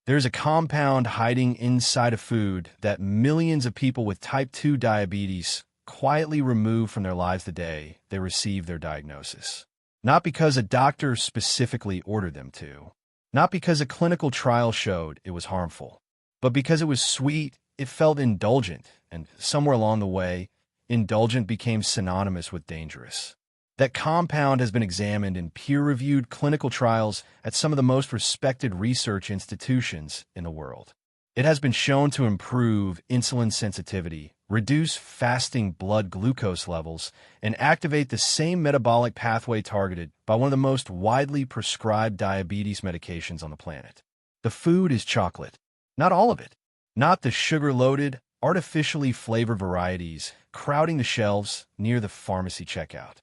There's a compound hiding inside a food that millions of people with type 2 diabetes quietly remove from their lives the day they receive their diagnosis. Not because a doctor specifically ordered them to, not because a clinical trial showed it was harmful, but because it was sweet, it felt indulgent, and somewhere along the way, indulgent became synonymous with dangerous. That compound has been examined in peer-reviewed clinical trials at some of the most respected research institutions in the world. It has been shown to improve insulin sensitivity, reduce fasting blood glucose levels, and activate the same metabolic pathway targeted by one of the most widely prescribed diabetes medications on the planet. The food is chocolate. Not all of it. Not the sugar-loaded, artificially flavored varieties crowding the shelves near the pharmacy checkout.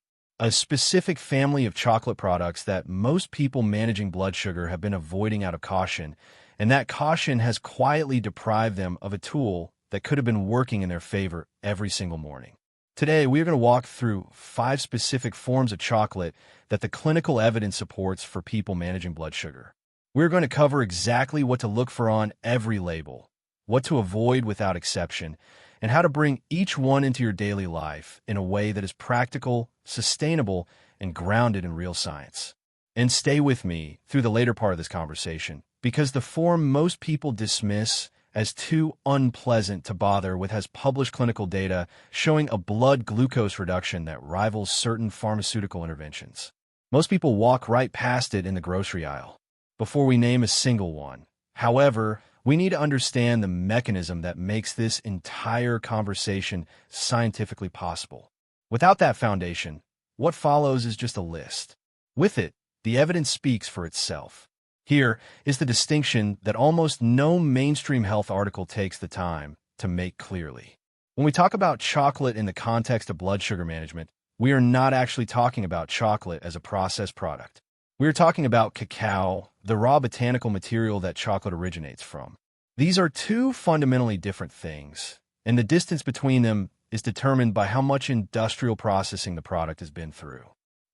A specific family of chocolate products that most people managing blood sugar have been avoiding out of caution, and that caution has quietly deprived them of a tool that could have been working in their favor every single morning. Today, we are going to walk through 5 specific forms of chocolate that the clinical evidence supports for people managing blood sugar. We're going to cover exactly what to look for on every label, what to avoid without exception, and how to bring each one into your daily life in a way that is practical, sustainable, and grounded in real science. And stay with me through the later part of this conversation, because the form most people dismiss as too unpleasant to bother with has published clinical data showing a blood glucose reduction that rivals certain pharmaceutical interventions. Most people walk right past it in the grocery aisle before we name a single one. However, we need to understand the mechanism that makes this entire conversation scientifically possible. Without that foundation, what follows is just a list. With it, the evidence speaks for itself. Here is the distinction that almost no mainstream health article takes the time to make clearly. When we talk about chocolate in the context of blood sugar management, we are not actually talking about chocolate as a processed product. We are talking about cacao, the raw botanical material that chocolate originates from. These are two fundamentally different things, and the distance between them is determined by how much industrial processing the product has been through.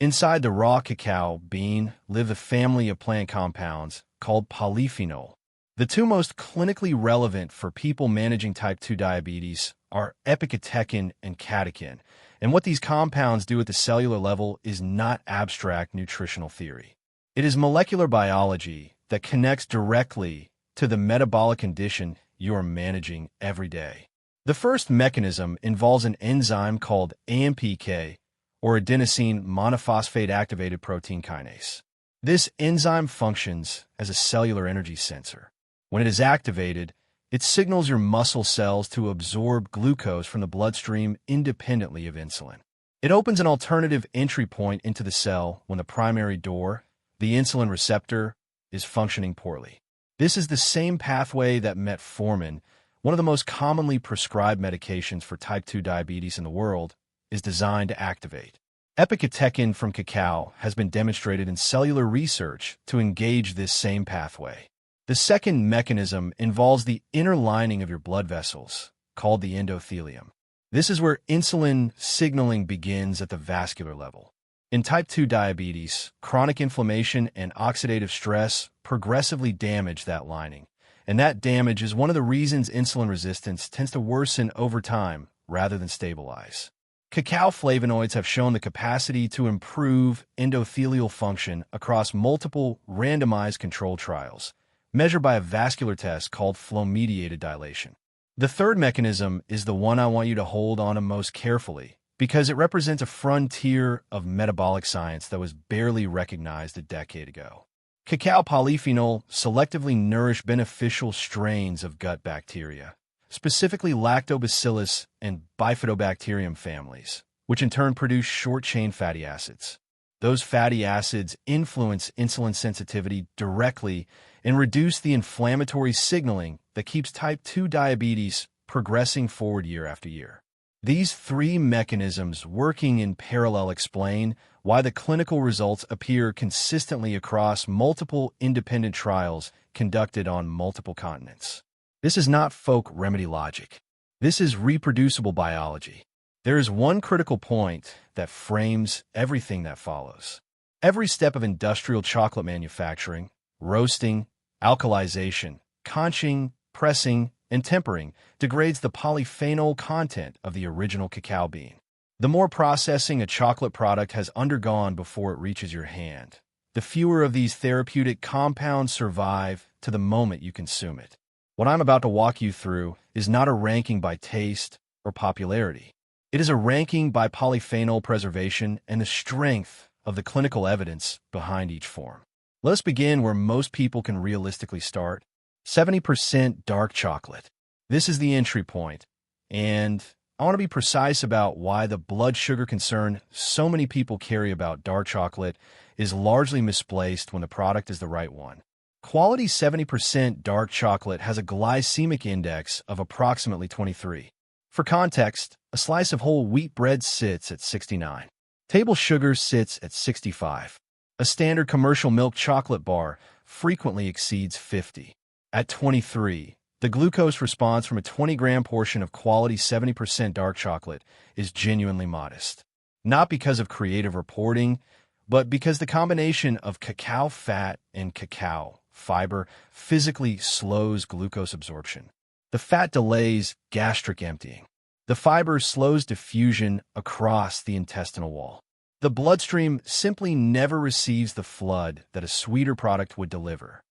Inside the raw cacao bean live a family of plant compounds called polyphenol. The two most clinically relevant for people managing type 2 diabetes are epicatechin and catechin, and what these compounds do at the cellular level is not abstract nutritional theory. It is molecular biology that connects directly to the metabolic condition you are managing every day. The first mechanism involves an enzyme called AMPK, or adenosine monophosphate activated protein kinase. This enzyme functions as a cellular energy sensor. When it is activated, it signals your muscle cells to absorb glucose from the bloodstream independently of insulin. It opens an alternative entry point into the cell when the primary door, the insulin receptor, is functioning poorly. This is the same pathway that metformin, one of the most commonly prescribed medications for type 2 diabetes in the world, is designed to activate. Epicatechin from cacao has been demonstrated in cellular research to engage this same pathway. The second mechanism involves the inner lining of your blood vessels, called the endothelium. This is where insulin signaling begins at the vascular level. In type 2 diabetes, chronic inflammation and oxidative stress progressively damage that lining, and that damage is one of the reasons insulin resistance tends to worsen over time rather than stabilize. Cacao flavonoids have shown the capacity to improve endothelial function across multiple randomized controlled trials, measured by a vascular test called flow-mediated dilation. The third mechanism is the one I want you to hold on to most carefully, because it represents a frontier of metabolic science that was barely recognized a decade ago. Cacao polyphenol selectively nourish beneficial strains of gut bacteria, specifically lactobacillus and bifidobacterium families, which in turn produce short-chain fatty acids. Those fatty acids influence insulin sensitivity directly and reduce the inflammatory signaling that keeps type 2 diabetes progressing forward year after year. These three mechanisms working in parallel explain why the clinical results appear consistently across multiple independent trials conducted on multiple continents. This is not folk remedy logic. This is reproducible biology. There is one critical point that frames everything that follows. Every step of industrial chocolate manufacturing, roasting, alkalization, conching, pressing, and tempering degrades the polyphenol content of the original cacao bean. The more processing a chocolate product has undergone before it reaches your hand, the fewer of these therapeutic compounds survive to the moment you consume it. What I'm about to walk you through is not a ranking by taste or popularity. It is a ranking by polyphenol preservation and the strength of the clinical evidence behind each form. Let's begin where most people can realistically start. 70% dark chocolate. This is the entry point, and I want to be precise about why the blood sugar concern so many people carry about dark chocolate is largely misplaced when the product is the right one. Quality 70% dark chocolate has a glycemic index of approximately 23. For context, a slice of whole wheat bread sits at 69. Table sugar sits at 65. A standard commercial milk chocolate bar frequently exceeds 50. At 23, the glucose response from a 20-gram portion of quality 70% dark chocolate is genuinely modest. Not because of creative reporting, but because the combination of cacao fat and cacao fiber physically slows glucose absorption. The fat delays gastric emptying. The fiber slows diffusion across the intestinal wall. The bloodstream simply never receives the flood that a sweeter product would deliver.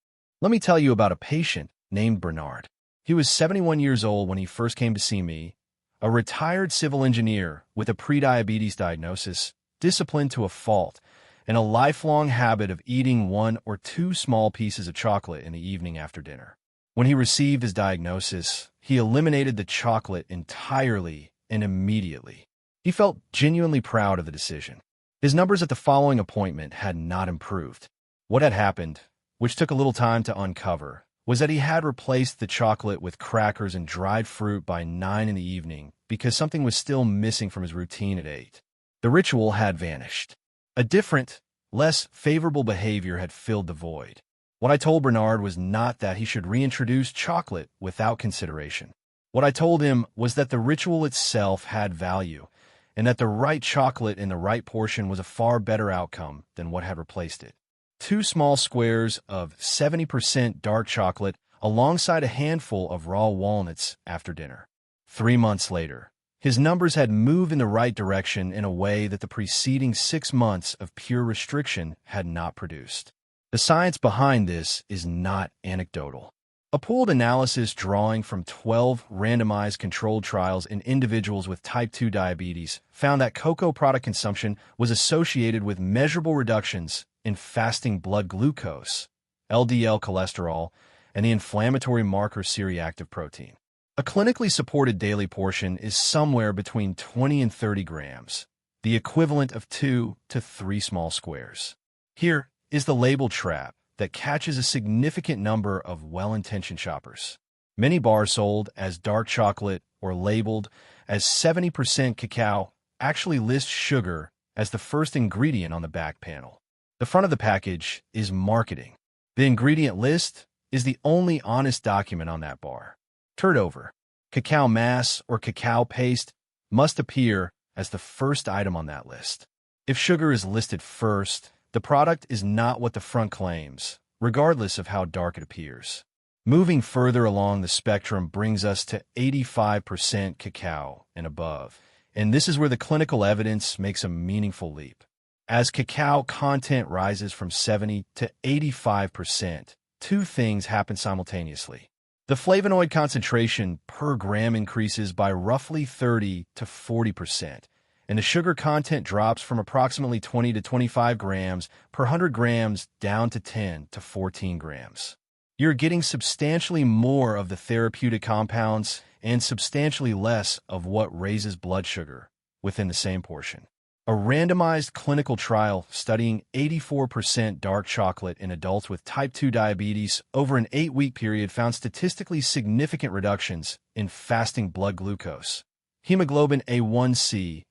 Let me tell you about a patient named Bernard. He was 71 years old when he first came to see me, a retired civil engineer with a prediabetes diagnosis, disciplined to a fault, and a lifelong habit of eating 1 or 2 small pieces of chocolate in the evening after dinner. When he received his diagnosis, he eliminated the chocolate entirely and immediately. He felt genuinely proud of the decision. His numbers at the following appointment had not improved. What had happened, which took a little time to uncover, was that he had replaced the chocolate with crackers and dried fruit by 9 in the evening because something was still missing from his routine at 8. The ritual had vanished. A different, less favorable behavior had filled the void. What I told Bernard was not that he should reintroduce chocolate without consideration. What I told him was that the ritual itself had value, and that the right chocolate in the right portion was a far better outcome than what had replaced it. 2 small squares of 70% dark chocolate alongside a handful of raw walnuts after dinner. 3 months later, his numbers had moved in the right direction in a way that the preceding 6 months of pure restriction had not produced. The science behind this is not anecdotal. A pooled analysis drawing from 12 randomized controlled trials in individuals with type 2 diabetes found that cocoa product consumption was associated with measurable reductions in fasting blood glucose, LDL cholesterol, and the inflammatory marker C-reactive protein. A clinically supported daily portion is somewhere between 20 and 30 grams, the equivalent of 2 to 3 small squares. Here is the label trap that catches a significant number of well-intentioned shoppers. Many bars sold as dark chocolate or labeled as 70% cacao actually list sugar as the first ingredient on the back panel. The front of the package is marketing. The ingredient list is the only honest document on that bar. Turn over. Cacao mass or cacao paste must appear as the first item on that list. If sugar is listed first, the product is not what the front claims, regardless of how dark it appears. Moving further along the spectrum brings us to 85% cacao and above, and this is where the clinical evidence makes a meaningful leap. As cacao content rises from 70 to 85%, 2 things happen simultaneously. The flavonoid concentration per gram increases by roughly 30 to 40%, and the sugar content drops from approximately 20 to 25 grams per 100 grams down to 10 to 14 grams. You're getting substantially more of the therapeutic compounds and substantially less of what raises blood sugar within the same portion. A randomized clinical trial studying 84% dark chocolate in adults with type 2 diabetes over an 8-week period found statistically significant reductions in fasting blood glucose, hemoglobin A1C,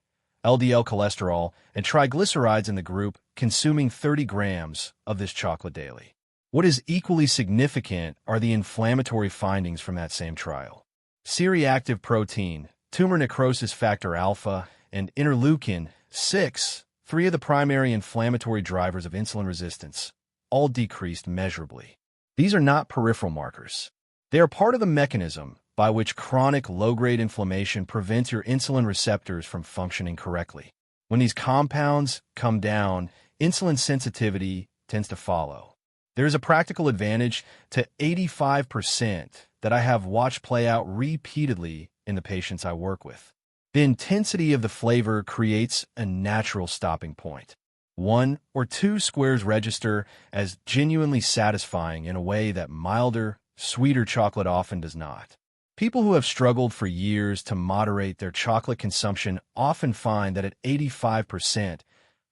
LDL cholesterol, and triglycerides in the group consuming 30 grams of this chocolate daily. What is equally significant are the inflammatory findings from that same trial. C-reactive protein, tumor necrosis factor alpha, and interleukin-6, 3 of the primary inflammatory drivers of insulin resistance, all decreased measurably. These are not peripheral markers. They are part of the mechanism by which chronic low-grade inflammation prevents your insulin receptors from functioning correctly. When these compounds come down, insulin sensitivity tends to follow. There is a practical advantage to 85% that I have watched play out repeatedly in the patients I work with. The intensity of the flavor creates a natural stopping point. 1 or 2 squares register as genuinely satisfying in a way that milder, sweeter chocolate often does not. People who have struggled for years to moderate their chocolate consumption often find that at 85%,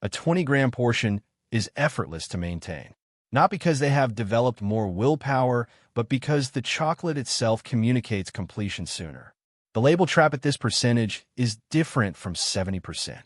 a 20-gram portion is effortless to maintain. Not because they have developed more willpower, but because the chocolate itself communicates completion sooner. The label trap at this percentage is different from 70%.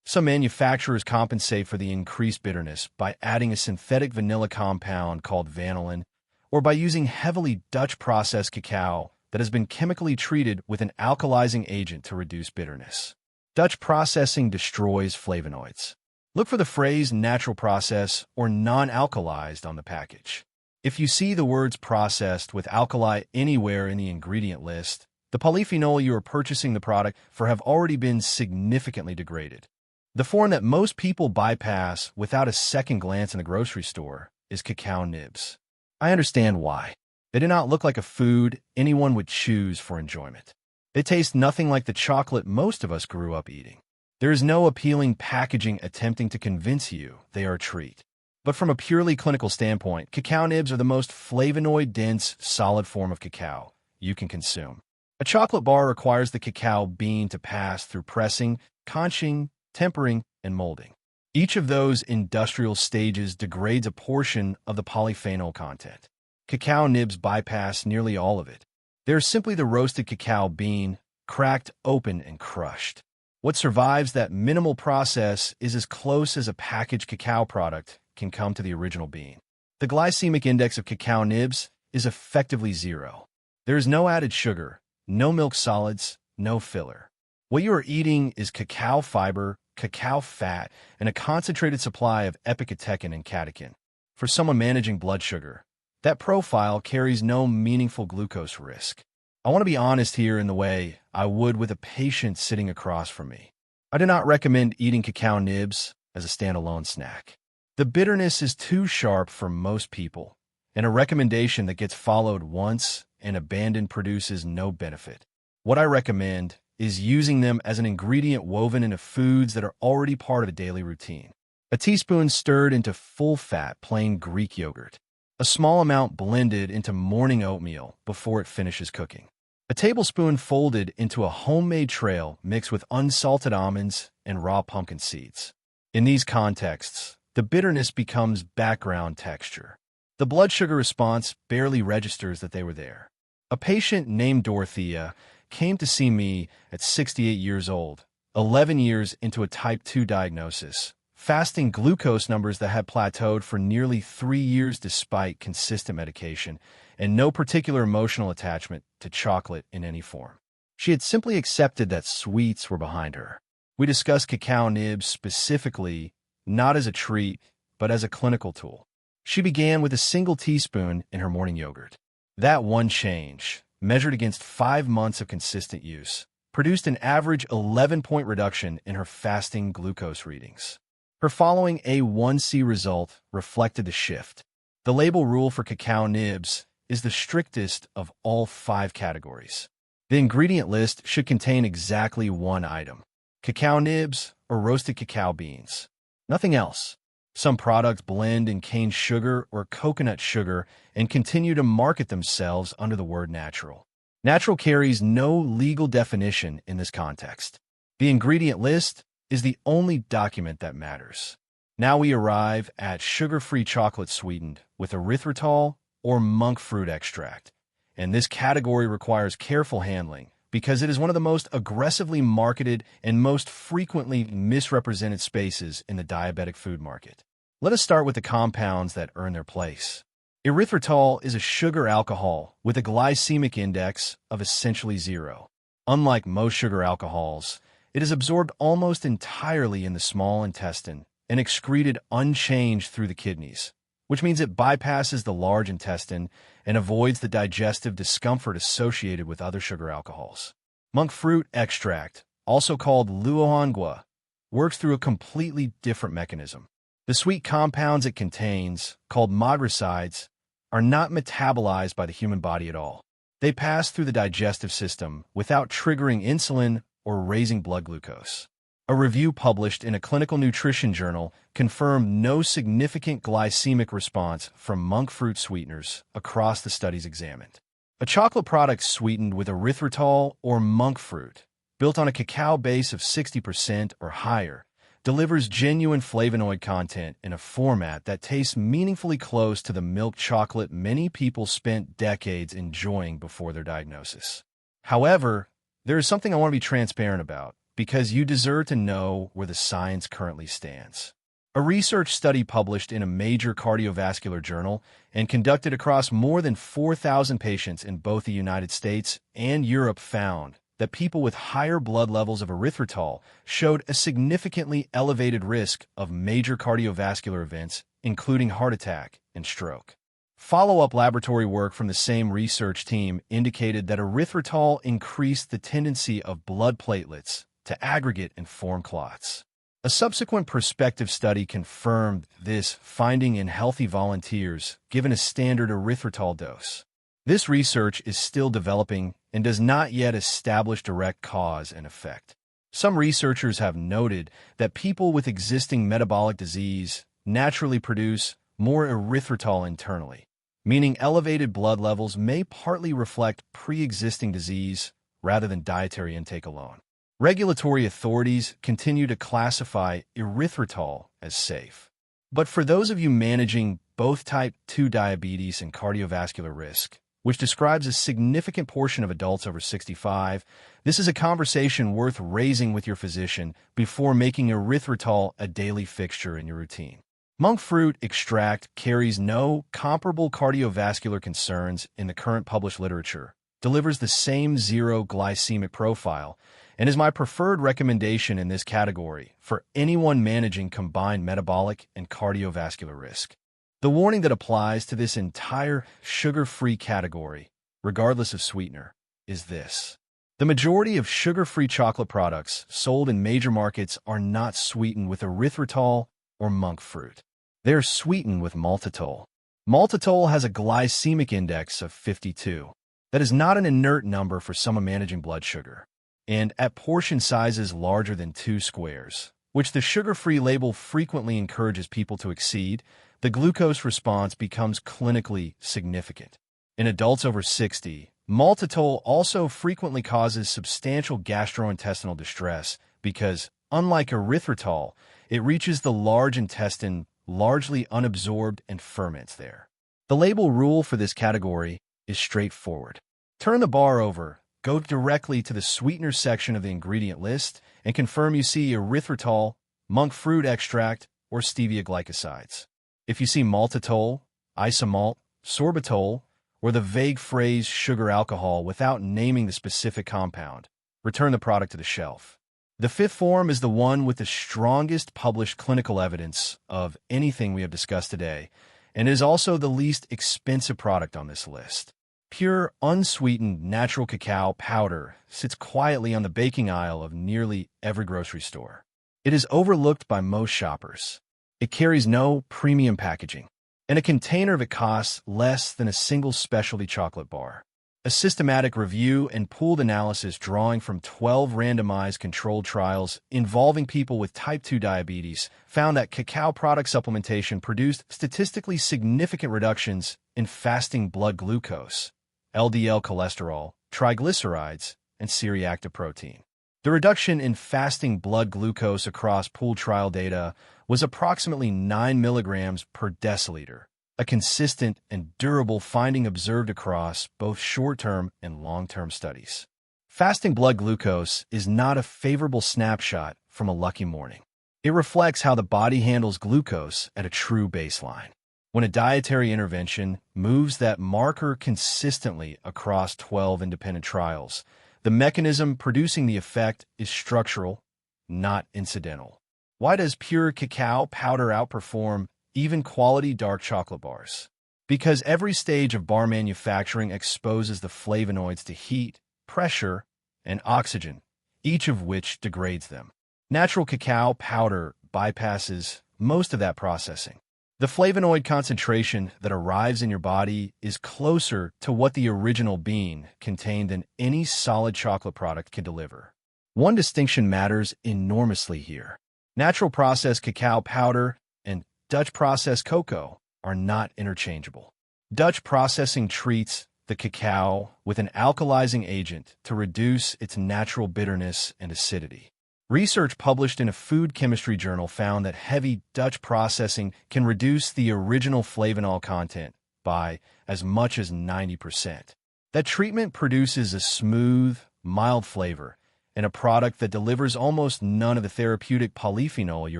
Some manufacturers compensate for the increased bitterness by adding a synthetic vanilla compound called vanillin, or by using heavily Dutch-processed cacao that has been chemically treated with an alkalizing agent to reduce bitterness. Dutch processing destroys flavonoids. Look for the phrase natural process or non-alkalized on the package. If you see the words processed with alkali anywhere in the ingredient list, the polyphenol you are purchasing the product for have already been significantly degraded. The form that most people bypass without a second glance in the grocery store is cacao nibs. I understand why. They do not look like a food anyone would choose for enjoyment. They taste nothing like the chocolate most of us grew up eating. There is no appealing packaging attempting to convince you they are a treat. But from a purely clinical standpoint, cacao nibs are the most flavonoid-dense, solid form of cacao you can consume. A chocolate bar requires the cacao bean to pass through pressing, conching, tempering, and molding. Each of those industrial stages degrades a portion of the polyphenol content. Cacao nibs bypass nearly all of it. They are simply the roasted cacao bean, cracked open and crushed. What survives that minimal process is as close as a packaged cacao product can come to the original bean. The glycemic index of cacao nibs is effectively 0. There is no added sugar, no milk solids, no filler. What you are eating is cacao fiber, cacao fat, and a concentrated supply of epicatechin and catechin. For someone managing blood sugar, that profile carries no meaningful glucose risk. I want to be honest here in the way I would with a patient sitting across from me. I do not recommend eating cacao nibs as a standalone snack. The bitterness is too sharp for most people, and a recommendation that gets followed once and abandoned produces no benefit. What I recommend is using them as an ingredient woven into foods that are already part of a daily routine. A teaspoon stirred into full-fat plain Greek yogurt. A small amount blended into morning oatmeal before it finishes cooking. A tablespoon folded into a homemade trail mixed with unsalted almonds and raw pumpkin seeds. In these contexts, the bitterness becomes background texture. The blood sugar response barely registers that they were there. A patient named Dorothea came to see me at 68 years old, 11 years into a type 2 diagnosis, fasting glucose numbers that had plateaued for nearly 3 years despite consistent medication and no particular emotional attachment to chocolate in any form. She had simply accepted that sweets were behind her. We discussed cacao nibs specifically, not as a treat, but as a clinical tool. She began with a single teaspoon in her morning yogurt. That one change, measured against 5 months of consistent use, produced an average 11-point reduction in her fasting glucose readings. Her following A1C result reflected the shift. The label rule for cacao nibs is the strictest of all 5 categories. The ingredient list should contain exactly one item: cacao nibs or roasted cacao beans. Nothing else. Some products blend in cane sugar or coconut sugar and continue to market themselves under the word natural. Natural carries no legal definition in this context. The ingredient list is the only document that matters. Now we arrive at sugar-free chocolate sweetened with erythritol or monk fruit extract, and this category requires careful handling because it is one of the most aggressively marketed and most frequently misrepresented spaces in the diabetic food market. Let us start with the compounds that earn their place. Erythritol is a sugar alcohol with a glycemic index of essentially 0. Unlike most sugar alcohols, it is absorbed almost entirely in the small intestine and excreted unchanged through the kidneys, which means it bypasses the large intestine and avoids the digestive discomfort associated with other sugar alcohols. Monk fruit extract, also called luohangua, works through a completely different mechanism. The sweet compounds it contains, called magricides, are not metabolized by the human body at all. They pass through the digestive system without triggering insulin or raising blood glucose. A review published in a clinical nutrition journal confirmed no significant glycemic response from monk fruit sweeteners across the studies examined. A chocolate product sweetened with erythritol or monk fruit, built on a cacao base of 60% or higher, delivers genuine flavonoid content in a format that tastes meaningfully close to the milk chocolate many people spent decades enjoying before their diagnosis. However, there is something I want to be transparent about, because you deserve to know where the science currently stands. A research study published in a major cardiovascular journal and conducted across more than 4,000 patients in both the United States and Europe found that people with higher blood levels of erythritol showed a significantly elevated risk of major cardiovascular events, including heart attack and stroke. Follow-up laboratory work from the same research team indicated that erythritol increased the tendency of blood platelets to aggregate and form clots. A subsequent prospective study confirmed this finding in healthy volunteers given a standard erythritol dose. This research is still developing and does not yet establish direct cause and effect. Some researchers have noted that people with existing metabolic disease naturally produce more erythritol internally, meaning elevated blood levels may partly reflect pre-existing disease rather than dietary intake alone. Regulatory authorities continue to classify erythritol as safe. But for those of you managing both type 2 diabetes and cardiovascular risk, which describes a significant portion of adults over 65, this is a conversation worth raising with your physician before making erythritol a daily fixture in your routine. Monk fruit extract carries no comparable cardiovascular concerns in the current published literature, delivers the same zero glycemic profile, and is my preferred recommendation in this category for anyone managing combined metabolic and cardiovascular risk. The warning that applies to this entire sugar-free category, regardless of sweetener, is this. The majority of sugar-free chocolate products sold in major markets are not sweetened with erythritol or monk fruit. They are sweetened with maltitol. Maltitol has a glycemic index of 52. That is not an inert number for someone managing blood sugar. And at portion sizes larger than 2 squares, which the sugar-free label frequently encourages people to exceed, the glucose response becomes clinically significant. In adults over 60, maltitol also frequently causes substantial gastrointestinal distress because, unlike erythritol, it reaches the large intestine largely unabsorbed and ferments there. The label rule for this category is straightforward. Turn the bar over, go directly to the sweetener section of the ingredient list, and confirm you see erythritol, monk fruit extract, or stevia glycosides. If you see maltitol, isomalt, sorbitol, or the vague phrase sugar alcohol without naming the specific compound, return the product to the shelf. The fifth form is the one with the strongest published clinical evidence of anything we have discussed today, and is also the least expensive product on this list. Pure, unsweetened natural cacao powder sits quietly on the baking aisle of nearly every grocery store. It is overlooked by most shoppers. It carries no premium packaging, and a container of it costs less than a single specialty chocolate bar. A systematic review and pooled analysis drawing from 12 randomized controlled trials involving people with type 2 diabetes found that cacao product supplementation produced statistically significant reductions in fasting blood glucose, LDL cholesterol, triglycerides, and C-reactive protein. The reduction in fasting blood glucose across pooled trial data was approximately 9 milligrams per deciliter, a consistent and durable finding observed across both short-term and long-term studies. Fasting blood glucose is not a favorable snapshot from a lucky morning. It reflects how the body handles glucose at a true baseline. When a dietary intervention moves that marker consistently across 12 independent trials, the mechanism producing the effect is structural, not incidental. Why does pure cacao powder outperform even quality dark chocolate bars. Because every stage of bar manufacturing exposes the flavonoids to heat, pressure, and oxygen, each of which degrades them. Natural cacao powder bypasses most of that processing. The flavonoid concentration that arrives in your body is closer to what the original bean contained than any solid chocolate product can deliver. One distinction matters enormously here. Natural processed cacao powder and Dutch processed cocoa are not interchangeable. Dutch processing treats the cacao with an alkalizing agent to reduce its natural bitterness and acidity. Research published in a food chemistry journal found that heavy Dutch processing can reduce the original flavanol content by as much as 90%. That treatment produces a smooth, mild flavor and a product that delivers almost none of the therapeutic polyphenol you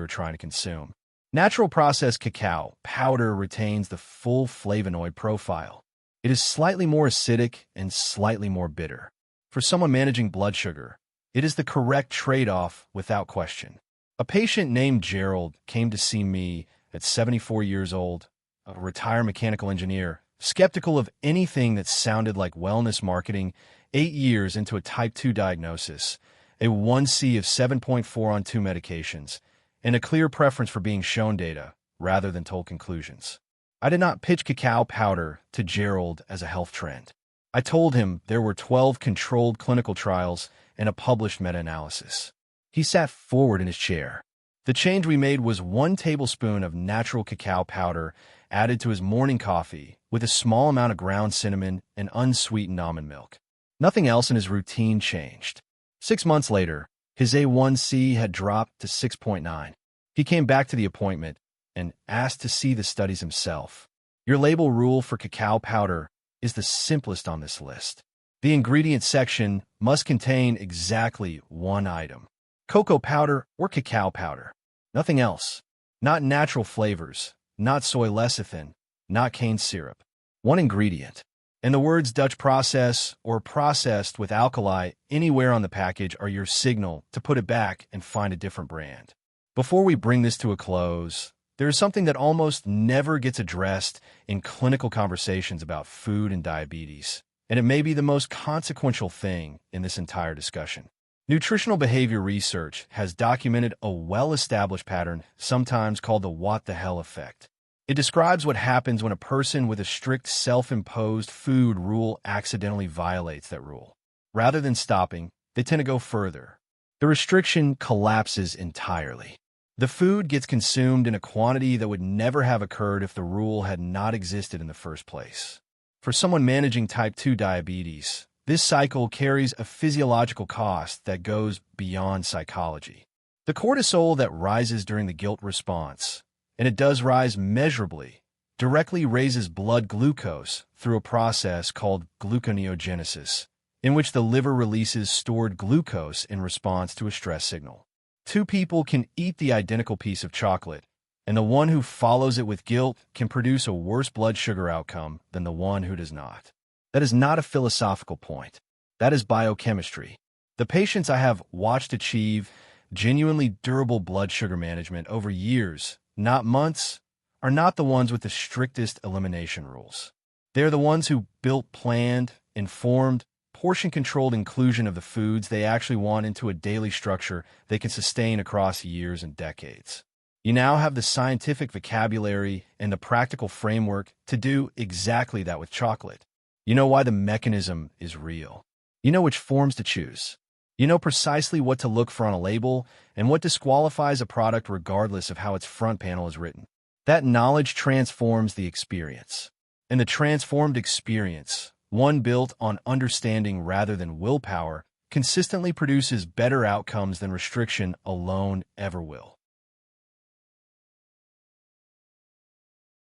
are trying to consume. Natural processed cacao powder retains the full flavonoid profile. It is slightly more acidic and slightly more bitter. For someone managing blood sugar, it is the correct trade-off without question. A patient named Gerald came to see me at 74 years old, a retired mechanical engineer, skeptical of anything that sounded like wellness marketing, 8 years into a type 2 diagnosis, a 1C of 7.4 on 2 medications, and a clear preference for being shown data rather than told conclusions. I did not pitch cacao powder to Gerald as a health trend. I told him there were 12 controlled clinical trials and a published meta-analysis. He sat forward in his chair. The change we made was 1 tablespoon of natural cacao powder added to his morning coffee with a small amount of ground cinnamon and unsweetened almond milk. Nothing else in his routine changed. 6 months later, his A1C had dropped to 6.9. He came back to the appointment and asked to see the studies himself. Your label rule for cacao powder is the simplest on this list. The ingredient section must contain exactly 1 item: cocoa powder or cacao powder. Nothing else. Not natural flavors, not soy lecithin, not cane syrup. 1 ingredient. And the words Dutch process or processed with alkali anywhere on the package are your signal to put it back and find a different brand. Before we bring this to a close, there is something that almost never gets addressed in clinical conversations about food and diabetes, and it may be the most consequential thing in this entire discussion. Nutritional behavior research has documented a well-established pattern, sometimes called the what the hell effect. It describes what happens when a person with a strict self-imposed food rule accidentally violates that rule. Rather than stopping, they tend to go further. The restriction collapses entirely. The food gets consumed in a quantity that would never have occurred if the rule had not existed in the first place. For someone managing type 2 diabetes, this cycle carries a physiological cost that goes beyond psychology. The cortisol that rises during the guilt response, and it does rise measurably, directly raises blood glucose through a process called gluconeogenesis, in which the liver releases stored glucose in response to a stress signal. 2 people can eat the identical piece of chocolate, and the one who follows it with guilt can produce a worse blood sugar outcome than the one who does not. That is not a philosophical point. That is biochemistry. The patients I have watched achieve genuinely durable blood sugar management over years, not months, are not the ones with the strictest elimination rules. They are the ones who built planned, informed, portion-controlled inclusion of the foods they actually want into a daily structure they can sustain across years and decades. You now have the scientific vocabulary and the practical framework to do exactly that with chocolate. You know why the mechanism is real. You know which forms to choose. You know precisely what to look for on a label and what disqualifies a product regardless of how its front panel is written. That knowledge transforms the experience. And the transformed experience, one built on understanding rather than willpower, consistently produces better outcomes than restriction alone ever will.